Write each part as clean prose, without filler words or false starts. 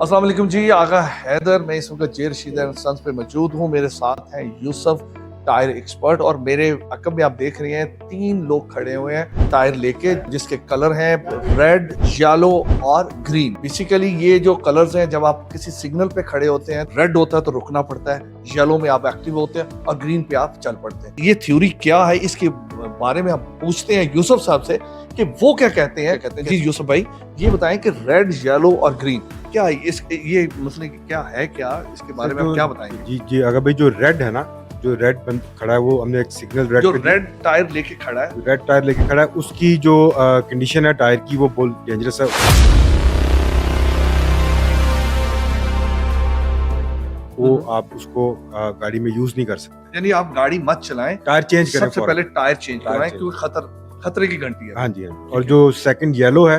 अस्सलाम वालेकुम जी, आगा हैदर। मैं इस वक्त जे रशीद एंड सन्स पे मौजूद हूँ। मेरे साथ हैं यूसुफ टायर एक्सपर्ट और मेरे अकब में आप देख रहे हैं 3 लोग खड़े हुए हैं टायर लेके, जिसके कलर हैं रेड, येलो और ग्रीन। बेसिकली ये जो कलर्स हैं, जब आप किसी सिग्नल पे खड़े होते हैं, रेड होता है तो रुकना पड़ता है, येलो में आप एक्टिव होते हैं और ग्रीन पे आप चल पड़ते हैं। ये थ्योरी क्या है, इसके बारे में हम पूछते हैं यूसुफ साहब से कि वो क्या कहते हैं। जी यूसुफ भाई, ये बताएं कि रेड, येलो और ग्रीन क्या है, ये मसले क्या है, क्या इसके बारे में आप क्या बताएंगे? जी जी, अगर भाई जो रेड है ना, जो रेड बंद खड़ा है, वो हमने एक सिग्नल रेड, जो रेड टायर लेके खड़ा है, रेड टायर लेके खड़ा है, उसकी जो कंडीशन है टायर की, वो बहुत डेंजरस है। वो आप उसको गाड़ी में यूज नहीं कर सकते। यानी आप गाड़ी मत चलाएं, टायर चेंज करें, सबसे पहले टायर चेंज करवाएं, change। क्योंकि खतरे की घंटी है। हाँ जी, हाँ। और जो सेकंड येलो है,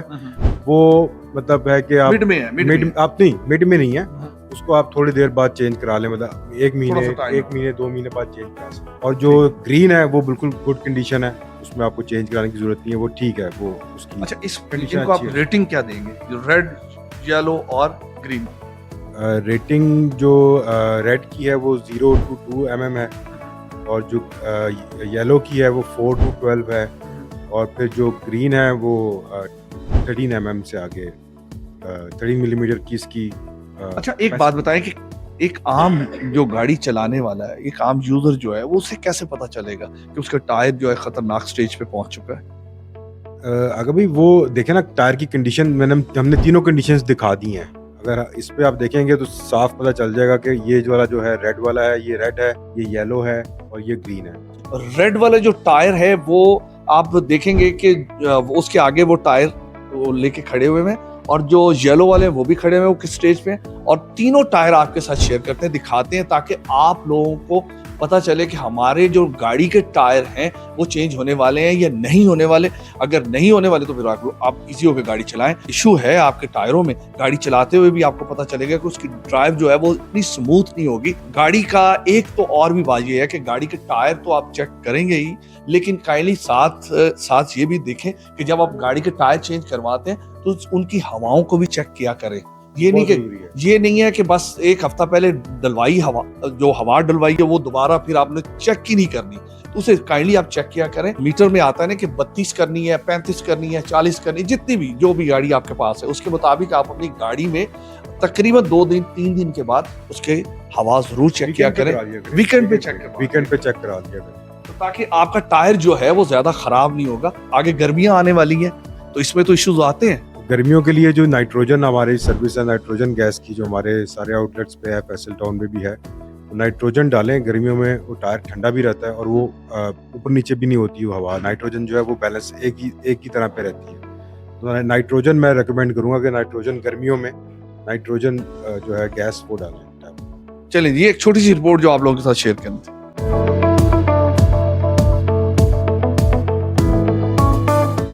वो मतलब है कि आप मिड में है, मिड में नहीं है, उसको आप थोड़ी देर बाद चेंज करा लें, मतलब 1 महीने 2 महीने बाद चेंज करा सकते। और जो ग्रीन है वो बिल्कुल गुड कंडीशन है, उसमें आपको चेंज कराने की जरूरत नहीं है, वो ठीक है, वो उसकी। अच्छा, इस कंडीशन को आप रेटिंग क्या देंगे, जो रेड, येलो और ग्रीन? रेटिंग जो रेड की है वो 0 to 2 mm है, और जो येलो की है वो 4 to 12 है, और फिर जो ग्रीन है वो 13 mm से आगे 30 मिलीमीटर की इसकी। अच्छा, एक बात बताएं कि एक आम जो गाड़ी चलाने वाला है, एक आम यूजर जो है, वो उसे कैसे पता चलेगा कि उसका टायर जो है खतरनाक स्टेज पे पहुंच चुका है? अगर भाई वो देखें ना, टायर की कंडीशन हमने तीनों कंडीशंस दिखा दी हैं। अगर इस पे आप देखेंगे तो साफ पता चल जाएगा कि ये जो वाला जो है रेड वाला है, ये रेड है, ये येलो है और ये ग्रीन है। रेड वाला जो टायर है वो आप देखेंगे कि उसके आगे वो टायर लेके खड़े हुए हैं, और जो येलो वाले हैं वो भी खड़े हुए हैं, वो किस स्टेज पे हैं, और तीनों टायर आपके साथ शेयर करते हैं, दिखाते हैं, ताकि आप लोगों को पता चले कि हमारे जो गाड़ी के टायर हैं वो चेंज होने वाले हैं या नहीं होने वाले। अगर नहीं होने वाले तो फिर आप इजी होकर गाड़ी चलाएं। इशू है आपके टायरों में, गाड़ी चलाते हुए भी आपको पता चलेगा कि उसकी ड्राइव जो है वो इतनी स्मूथ नहीं होगी। गाड़ी का एक तो और भी बात ये है कि गाड़ी के टायर तो आप चेक करेंगे ही, लेकिन काइंडली साथ ये भी देखें कि जब आप गाड़ी के टायर चेंज करवाते हैं तो उनकी हवाओं को भी चेक किया करें। ये नहीं है कि बस एक हफ्ता पहले डलवाई हवा डलवाई है वो दोबारा फिर आपने चेक ही नहीं करनी, तो उसे काइंडली आप चेक किया करें। मीटर में आता है ना कि 32 करनी है, 35 करनी है, 40 करनी है, जितनी भी जो भी गाड़ी आपके पास है उसके मुताबिक आप अपनी गाड़ी में तकरीबन 2-3 दिन के बाद उसके हवा जरूर चेक किया करें। वीकेंड पे चेक करा दिया करें, तो ताकि आपका टायर जो है वो ज्यादा खराब नहीं होगा। आगे गर्मियां आने वाली हैं तो इसमें तो इश्यूज आते हैं। गर्मियों के लिए जो नाइट्रोजन हमारी सर्विस है, नाइट्रोजन गैस की जो हमारे सारे आउटलेट्स पे है, फैसल टाउन में भी है, तो नाइट्रोजन डालें गर्मियों में, वो टायर ठंडा भी रहता है और वो ऊपर नीचे भी नहीं होती वो हवा। नाइट्रोजन जो है वो बैलेंस एक ही तरह पे रहती है। तो नाइट्रोजन मैं रिकमेंड करूंगा कि नाइट्रोजन गर्मियों में नाइट्रोजन जो है गैस वो डालें। चलिए, ये एक छोटी सी रिपोर्ट जो आप लोगों के साथ शेयर करनी थी।